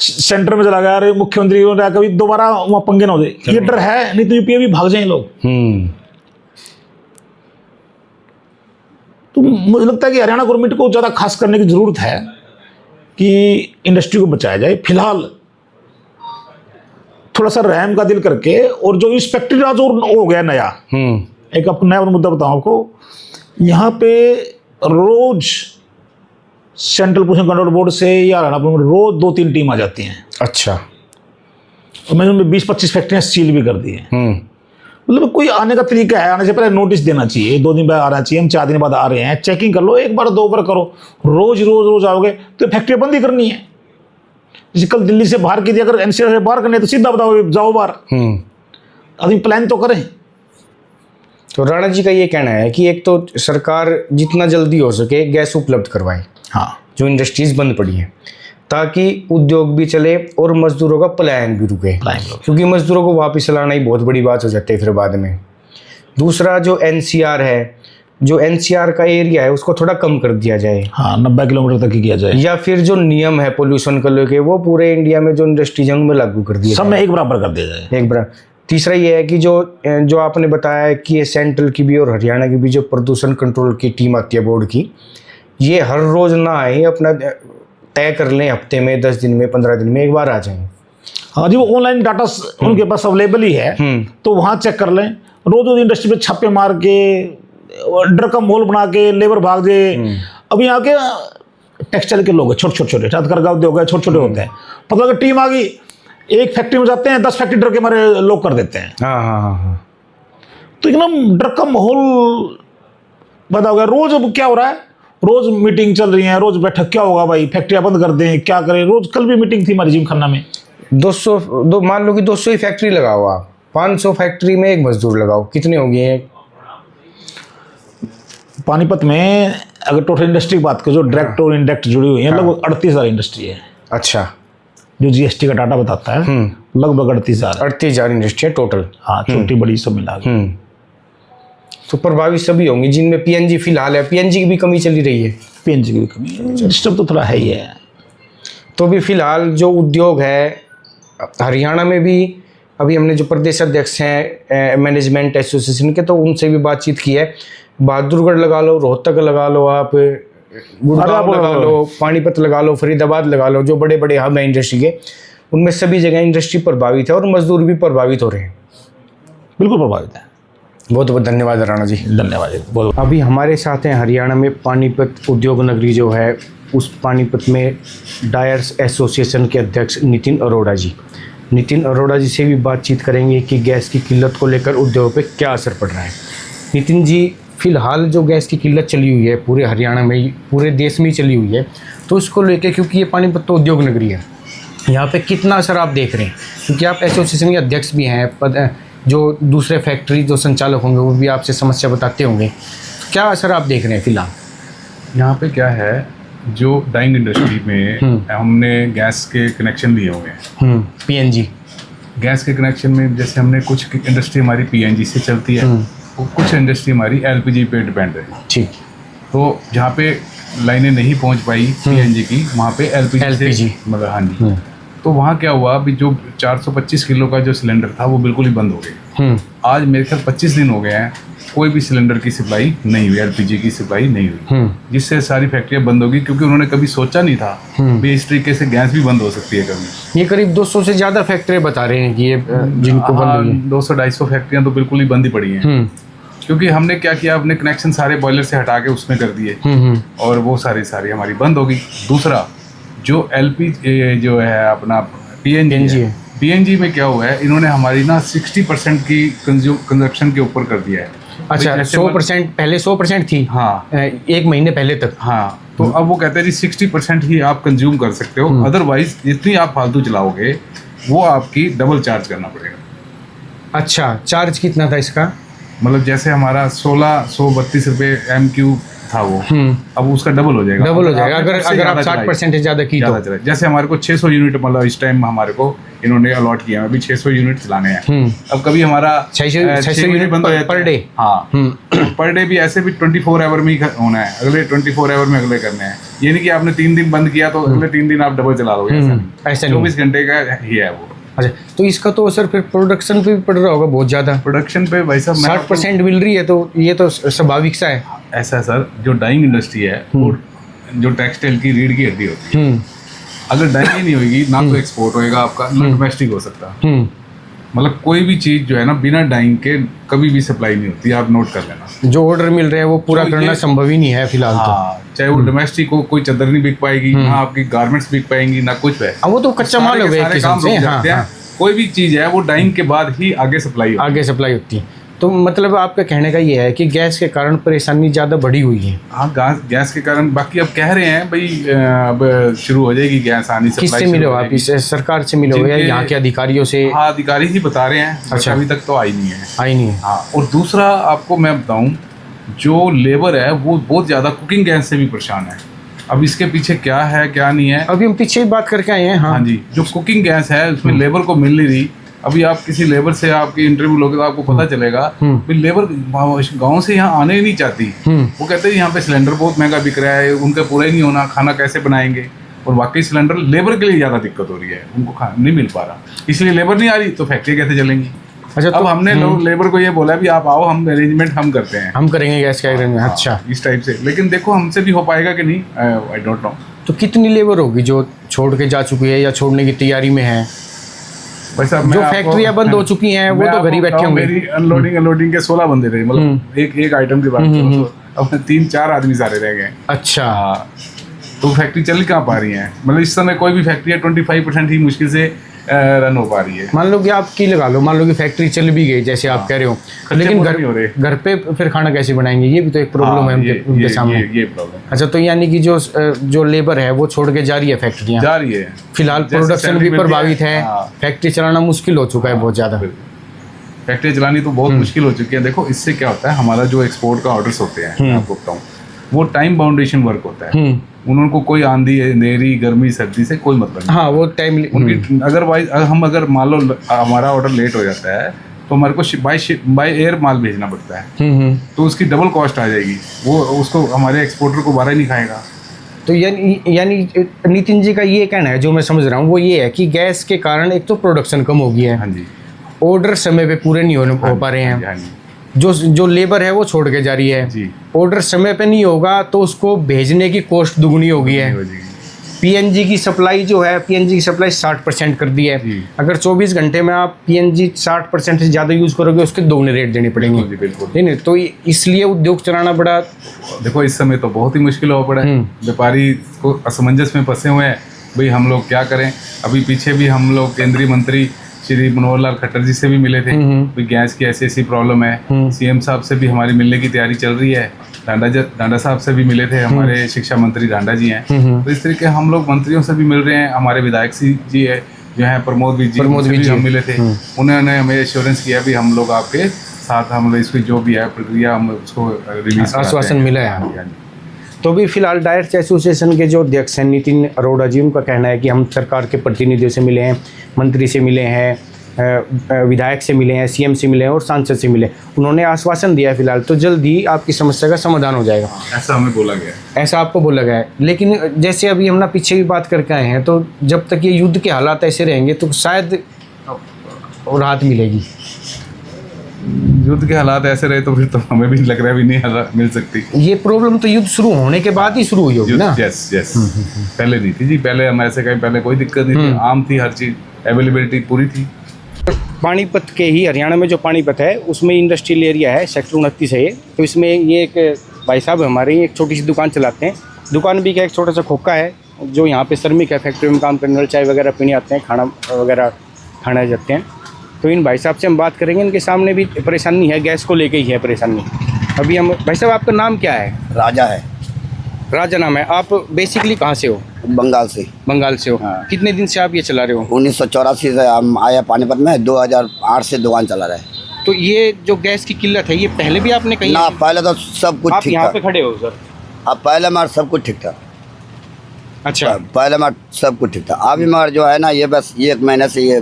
सेंटर में चला गया, अरे मुख्यमंत्री हो रहा, कभी दोबारा वहाँ पंगे ना हो जाए, ये डर है। नहीं तो यूपी भी भाग जाए लोग। तो मुझे लगता है कि हरियाणा गवर्नमेंट को ज़्यादा खास करने की ज़रूरत है कि इंडस्ट्री को बचाया जाए। फिलहाल थोड़ा सा रहम का दिल करके, और जो इंस्पेक्टर राज और हो गया नया, एक अपना नया मुद्दा बताऊं आपको, यहाँ पे रोज सेंट्रल पोल्यूशन कंट्रोल बोर्ड से या हरियाणा रोज 2-3 टीम आ जाती हैं। अच्छा, और मैंने उनमें 20-25 फैक्ट्रियाँ सील भी कर दी हैं। मतलब कोई आने का तरीका है, आने से पहले नोटिस देना चाहिए, 2 दिन बाद आना चाहिए, हम 4 दिन बाद आ रहे हैं, चेकिंग कर लो, 1 बार 2 बार करो। रोज आओगे तो फैक्ट्री बंद ही करनी है। जैसे कल दिल्ली से बाहर की थी, अगर एनसीआर से बाहर करनी है तो सीधा बताओ जाओ बाहर, आदमी प्लान तो करें। तो राणा जी का ये कहना है कि एक तो सरकार जितना जल्दी हो सके गैस उपलब्ध करवाए, हाँ, जो इंडस्ट्रीज बंद पड़ी हैं, ताकि उद्योग भी चले और मजदूरों का पलायन भी रुके, क्योंकि मजदूरों को वापस लाना ही बहुत बड़ी बात हो जाती है फिर बाद में। दूसरा जो एनसीआर है जो एनसीआर का एरिया है उसको थोड़ा कम कर दिया जाए, हाँ 90 किलोमीटर तक ही किया जाए, या फिर जो नियम है पोल्यूशन को लेके वो पूरे इंडिया में जो इंडस्ट्रीज में लागू कर दिया सब में एक बराबर कर दिया जाए। एक बार तीसरा ये है कि जो आपने बताया है कि ये सेंट्रल की भी और हरियाणा की भी जो प्रदूषण कंट्रोल की टीम आती है बोर्ड की, ये हर रोज ना आए, अपना तय कर लें हफ्ते में, 10 दिन में, 15 दिन में एक बार आ जाएं। हाँ जी, वो ऑनलाइन डाटा उनके पास अवेलेबल ही है, तो वहाँ चेक कर लें। रोज रोज इंडस्ट्री पे छापे मार के, डर का माहौल बना के लेबर भाग जाए। अब यहाँ के टेक्सटाइल के लोग छोटे छोटे हथकरघा उद्योग है, छोटे छोटे होते हैं, पता लगा टीम आ गई, एक फैक्ट्री में जाते हैं, 10 फैक्ट्री डर के मारे लोग कर देते हैं। हाँ। तो एकदम डर का माहौल बना हो गया। रोज अब क्या हो रहा है, रोज मीटिंग चल रही है, रोज बैठक, क्या होगा भाई, फैक्ट्रियां बंद कर दें, क्या करें। रोज कल भी मीटिंग थी हमारी जिमखाना में। 200 मान लो कि 200 ही फैक्ट्री लगाओ आप, 500 फैक्ट्री में एक मजदूर लगाओ, कितने हो गए? पानीपत में अगर टोटल इंडस्ट्री की बात करें, जो डायरेक्ट और इनडायरेक्ट जुड़ी हुई है, लगभग 38,000 इंडस्ट्री है। अच्छा, जो जीएसटी का डाटा बताता है, लगभग 38,000 इंडस्ट्री है टोटल। हाँ, छोटी बड़ी सब मिला के। तो प्रभावित सभी होंगे जिनमें पीएनजी फिलहाल है। पीएनजी की भी कमी चली रही है, पीएनजी की भी कमी है, डिस्टर्ब तो थोड़ा है ही है। तो भी फिलहाल जो उद्योग है हरियाणा में भी, अभी हमने जो प्रदेश अध्यक्ष हैं मैनेजमेंट एसोसिएशन के, तो उनसे भी बातचीत की है। बहादुरगढ़ लगा लो, रोहतक लगा लो, आप गुड़गांव लगा लो, पानीपत लगा लो, फरीदाबाद लगा लो, जो बड़े बड़े हब हैं इंडस्ट्री के, उनमें सभी जगह इंडस्ट्री प्रभावित है और मजदूर भी प्रभावित हो रहे हैं। बिल्कुल प्रभावित है। बहुत बहुत धन्यवाद राणा जी। धन्यवाद। बहुत। अभी हमारे साथ हैं हरियाणा में पानीपत उद्योग नगरी जो है, उस पानीपत में डायर्स एसोसिएशन के अध्यक्ष नितिन अरोड़ा जी। नितिन अरोड़ा जी से भी बातचीत करेंगे कि गैस की किल्लत को लेकर उद्योग पे क्या असर पड़ रहा है। नितिन जी, फिलहाल जो गैस की किल्लत चली हुई है पूरे हरियाणा में ही, पूरे देश में ही चली हुई है, तो इसको लेकर, क्योंकि ये पानीपत तो उद्योग नगरी है, यहाँ पे कितना असर आप देख रहे हैं? क्योंकि आप एसोसिएशन के अध्यक्ष भी हैं, जो दूसरे फैक्ट्री जो संचालक होंगे वो भी आपसे समस्या बताते होंगे, क्या असर आप देख रहे हैं फिलहाल? यहाँ पे क्या है, जो डाइंग इंडस्ट्री में हमने गैस के कनेक्शन लिए हुए हैं, पीएनजी गैस के कनेक्शन में, जैसे हमने कुछ इंडस्ट्री हमारी पीएनजी से चलती है, और कुछ इंडस्ट्री हमारी एलपीजी पे डिपेंड है। ठीक। तो जहाँ पे लाइनें नहीं पहुँच पाई पीएनजी की, वहाँ पे एलपीजी मतलब, हाँ जी। तो वहाँ क्या हुआ, अभी जो 425 किलो का जो सिलेंडर था वो बिल्कुल ही बंद हो गया। आज मेरे ख्याल 25 दिन हो गए हैं, कोई भी सिलेंडर की सप्लाई नहीं हुई, एलपीजी की सप्लाई नहीं हुई, जिससे सारी फैक्ट्रियां बंद होगी। क्योंकि उन्होंने कभी सोचा नहीं था भी इस तरीके से गैस भी बंद हो सकती है कभी। ये करीब 200 से ज़्यादा फैक्ट्रियाँ बता रहे हैं कि ये जिनको बंद हुई है। 200-250 फैक्ट्रियाँ तो बिल्कुल ही बंद ही पड़ी हैं। क्योंकि हमने क्या किया, अपने कनेक्शन सारे बॉयलर से हटा के उसमें कर दिए, और वो सारी हमारी बंद हो गई। दूसरा, जो एलपीजी जो है अपना पीएनजी में क्या हुआ है, इन्होंने हमारी ना 60% की कंजप्शन के ऊपर कर दिया है। अच्छा, 100% पहले 100% थी। हाँ, एक महीने पहले तक। हाँ, तो अब वो कहते हैं जी 60% ही आप कंज्यूम कर सकते हो, अदरवाइज जितनी आप फालतू चलाओगे वो आपकी डबल चार्ज करना पड़ेगा। अच्छा, चार्ज कितना था इसका? मतलब जैसे हमारा 1632 रुपये MQ था वो, अब उसका डबल हो जाएगा। अगर आप 60% से ज़्यादा की तो। जैसे हमारे को 600 यूनिट, मतलब इस टाइम हमारे को इन्होंने अलॉट किया है, अभी 600 यूनिट चलाने हैं। अब कभी हमारा 600 यूनिट बंद हो जाता है पर डे। हाँ, पर डे भी ऐसे भी 24 आवर में ही होना है, अगले 24 आवर में अगले करने हैं। ये नहीं कि आपने 3 दिन बंद किया तो अगले 3 दिन आप डबल चला लोगे, ऐसा नहीं। 24 घंटे का ही है वो। अच्छा, तो इसका तो असर फिर प्रोडक्शन पे भी पड़ रहा होगा बहुत ज़्यादा। प्रोडक्शन पे भाई साहब 60% मिल रही है, तो ये तो स्वाभाविक सा है। ऐसा सर, जो डाइंग इंडस्ट्री है वो जो टेक्सटाइल की रीढ़ की हड्डी होती है, अगर डाइंग ही नहीं होगी ना तो एक्सपोर्ट होएगा आपका, ना डोमेस्टिक हो सकता। मतलब कोई भी चीज़ जो है ना, बिना डाइंग के कभी भी सप्लाई नहीं होती, आप नोट कर लेना। जो ऑर्डर मिल रहे हैं वो पूरा करना संभव ही नहीं है फिलहाल। हाँ, चाहे वो डोमेस्टिक हो, कोई चादर नहीं बिक पाएगी, ना आपकी गारमेंट्स बिक पाएंगी, ना कुछ है। वो तो कच्चा माल हो गया, कोई भी चीज़ है वो डाइंग के बाद ही आगे सप्लाई होती है। तो मतलब आपका कहने का ये है कि गैस के कारण परेशानी ज़्यादा बढ़ी हुई है। हाँ, गैस के कारण। बाकी अब कह रहे हैं भाई अब शुरू हो जाएगी गैस आनी। किससे मिले हो आप? इस सरकार से मिले हो या यहाँ के अधिकारियों से? हाँ, अधिकारी ही बता रहे हैं। अच्छा, अभी तक तो आई नहीं है। हाँ, और दूसरा आपको मैं बताऊँ, जो लेबर है वो बहुत ज़्यादा कुकिंग गैस से भी परेशान है। अब इसके पीछे क्या है क्या नहीं है, अभी हम पीछे बात करके आए हैं। हाँ जी, जो कुकिंग गैस है उसमें लेबर को मिल नहीं रही। अभी आप किसी लेबर से आपकी इंटरव्यू लोगे तो आपको पता चलेगा कि लेबर गांव से यहाँ आने ही नहीं चाहती। वो कहते हैं यहाँ पे सिलेंडर बहुत महंगा बिक रहा है, उनका पूरा ही नहीं होना, खाना कैसे बनाएंगे। और वाकई सिलेंडर लेबर के लिए ज़्यादा दिक्कत हो रही है, उनको खाना नहीं मिल पा रहा, इसलिए लेबर नहीं आ रही तो फैक्ट्री कैसे चलेंगी। अच्छा, अब हमने लोग लेबर को ये बोला भी आप आओ, हम अरेंजमेंट हम करते हैं, हम करेंगे गैस का अरेंजमेंट। अच्छा, इस टाइप से। लेकिन देखो हमसे भी हो पाएगा कि नहीं, आई डोंट नो। तो कितनी लेबर होगी जो छोड़ के जा चुकी है या छोड़ने की तैयारी में है? जो फैक्ट्रियां बंद हो चुकी हैं वो तो घर ही बैठे होंगे। मेरी अनलोडिंग के 16 बंदे थे, मतलब एक आइटम की बात करो तो अब 3-4 आदमी सारे रह गए। अच्छा, तो फैक्ट्री चल कहाँ पा रही है, मतलब इस समय कोई भी फैक्ट्री है 25% ही मुश्किल से रन हो पा रही है। मान लो कि आप की लगा लो, मान लो कि फैक्ट्री चल भी गई जैसे आप कह रहे हो, लेकिन घर पे फिर खाना कैसे बनाएंगे, ये भी तो एक प्रॉब्लम है उनके सामने। ये प्रॉब्लम। अच्छा, तो यानी कि जो लेबर है वो छोड़ के जा रही है फैक्ट्रियाँ, जा रही है। फिलहाल प्रोडक्शन भी प्रभावित है, फैक्ट्री चलाना मुश्किल हो चुका है बहुत ज़्यादा। फैक्ट्री चलानी तो बहुत मुश्किल हो चुकी है। देखो इससे क्या होता है, हमारा जो एक्सपोर्ट का ऑर्डर्स होते हैं, मैं आपको बताऊँ, वो टाइम बाउंडेशन वर्क होता है। उनको कोई आंधी अंधेरी गर्मी सर्दी से कोई मतलब नहीं। हाँ, वो टाइम उनकी अदरवाइज हम अगर मान लो हमारा ऑर्डर लेट हो जाता है तो हमारे को बाय एयर माल भेजना पड़ता है, तो उसकी डबल कॉस्ट आ जाएगी, वो उसको हमारे एक्सपोर्टर को बारह नहीं खाएगा। तो यानी नितिन जी का ये कहना है, जो मैं समझ रहा हूँ वो ये है कि गैस के कारण एक तो प्रोडक्शन कम हो गई है, हाँ जी, ऑर्डर समय पे पूरे नहीं हो पा रहे हैं, जो लेबर है वो छोड़ के जा रही है जी, ऑर्डर समय पे नहीं होगा तो उसको भेजने की कॉस्ट दुगनी हो गई है। पीएनजी की सप्लाई जो है, पीएनजी की सप्लाई 60% कर दी है। अगर 24 घंटे में आप पीएनजी 60% से ज़्यादा यूज़ करोगे उसके दोगुने रेट देने पड़ेंगे। बिल्कुल, नहीं, तो इसलिए उद्योग चलाना बड़ा, देखो इस समय तो बहुत ही मुश्किल हो पड़ा है। व्यापारी को असमंजस में फंसे हुए हैं, भाई हम लोग क्या करें। अभी पीछे भी हम लोग केंद्रीय मंत्री श्री मनोहर लाल खट्टर जी से भी मिले थे, भाई गैस की ऐसी प्रॉब्लम है। सीएम साहब से भी हमारी मिलने की तैयारी चल रही है। डांडा साहब से भी मिले थे, हमारे शिक्षा मंत्री डांडा जी हैं। तो इस तरीके हम लोग मंत्रियों से भी मिल रहे हैं। हमारे विधायक जी है जो है प्रमोद जी हम मिले थे, उन्होंने हमें एश्योरेंस किया भी हम लोग आपके साथ, हम लोग इसकी जो भी है प्रक्रिया हम उसको रिलीज आश्वासन मिला है। तो भी फिलहाल डायर्स एसोसिएशन के जो अध्यक्ष हैं नितिन अरोड़ा जी, उनका कहना है कि हम सरकार के प्रतिनिधियों से मिले हैं, मंत्री से मिले हैं, विधायक से मिले हैं, सीएम से मिले हैं और सांसद से मिले। उन्होंने आश्वासन दिया है फिलहाल तो जल्द ही आपकी समस्या का समाधान हो जाएगा, ऐसा हमें बोला गया, ऐसा आपको बोला गया है। लेकिन जैसे अभी हम ना पीछे भी बात करके आए हैं, तो जब तक ये युद्ध के हालात ऐसे रहेंगे तो शायद राहत मिलेगी। युद्ध के हालात ऐसे रहे तो फिर तो हमें भी लग रहा है भी नहीं मिल सकती। ये प्रॉब्लम तो युद्ध शुरू होने के बाद ही शुरू हुई होगी ना। यस पहले नहीं थी जी, पहले हम ऐसे कहीं पहले कोई दिक्कत नहीं थी, आम थी, हर चीज़ अवेलेबिलिटी पूरी थी। पानीपत के ही हरियाणा में जो पानीपत है उसमें इंडस्ट्रियल एरिया है, सेक्टर 29 है ये। तो इसमें ये एक भाई साहब हमारे एक छोटी सी दुकान चलाते हैं। दुकान भी क्या, एक छोटा सा खोखा है जो यहाँ पे श्रमिक है, फैक्ट्री में काम करने वाले, चाय वगैरह पीने आते हैं, खाना वगैरह खाने जाते हैं। तो इन भाई साहब से हम बात करेंगे, इनके सामने भी परेशानी है, गैस को लेके ही है परेशानी। अभी हम, भाई साहब आपका नाम क्या है? राजा है। राजा नाम है। आप बेसिकली कहाँ से हो? बंगाल से। बंगाल से हो। हाँ। कितने दिन से आप ये चला रहे हो? 1984 से हम आया पानीपत में, 2008 से दुकान चला रहे हैं। तो ये जो गैस की किल्लत है ये पहले भी आपने कहीं? ना, पहले तो सब कुछ आप ठीक यहाँ था। पे खड़े हो सर? अब पहले हमारा सब कुछ ठीक था। अच्छा, पहले हमारा सब कुछ ठीक था। अभी हमारा जो है ना, ये बस 1 महीने से, ये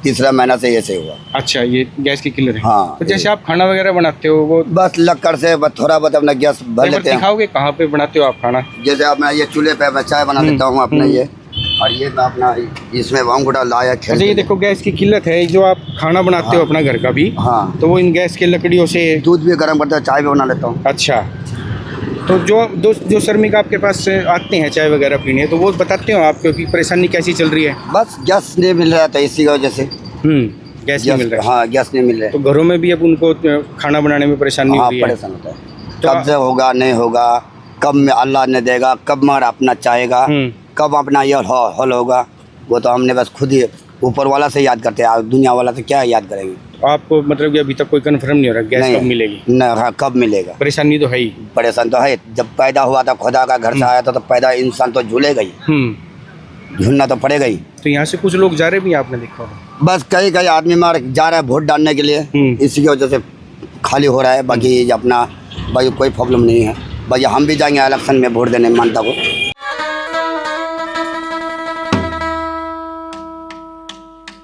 तीसरा महीना से ये से हुआ। अच्छा, ये गैस की किल्लत है। हाँ। तो जैसे आप खाना वगैरह बनाते हो वो बस लक्कड़ से बस थोड़ा बहुत अपना गैस भर लेते हैं। दिखाओगे कहाँ पे बनाते हो आप खाना? जैसे अपना ये चूल्हे पे मैं चाय बना लेता हूँ अपना ये, और ये मैं अपना इसमें अंगूठा लाया खेल। अच्छा, ये देखो गैस की किल्लत है, जो आप खाना बनाते हो अपना घर का भी, हाँ, तो वो इन गैस के लकड़ियों से दूध भी गर्म करता है, चाय भी बना लेता हूँ। अच्छा, तो जो श्रमिक आपके पास आते हैं चाय वगैरह पीने, तो वो बताते हो आपको कि परेशानी कैसी चल रही है? बस गैस नहीं मिल रहा था, इसी की वजह से। गैस नहीं मिल रहा है। हाँ, गैस नहीं मिल रहा है। तो घरों में भी अब उनको खाना बनाने में परेशानी हो रही है? परेशान होता है। कब से होगा नहीं होगा, कब में अल्लाह ने देगा, कब मार अपना चाहेगा, कब अपना ये हल होगा, वो तो हमने बस खुद ही ऊपर वाला से याद करते हैं, दुनिया वाला से क्या याद करेंगे। आपको मतलब कि अभी तक कोई कंफर्म नहीं हो रहा गैस कब मिलेगी? नहीं, हाँ, कब मिलेगा। परेशानी तो है ही। परेशान तो है। जब पैदा हुआ था, खुदा का घर से आया था, तो पैदा इंसान तो झूलेगा ही, झूलना तो पड़ेगा ही। तो यहाँ से कुछ लोग जा रहे भी, आपने देखा होगा? बस कई आदमी मार जा रहा है वोट डालने के लिए, इसी की वजह से खाली हो रहा है। बाकी अपना कोई प्रॉब्लम नहीं है। भाई हम भी जाएंगे इलेक्शन में वोट देने, मानता को।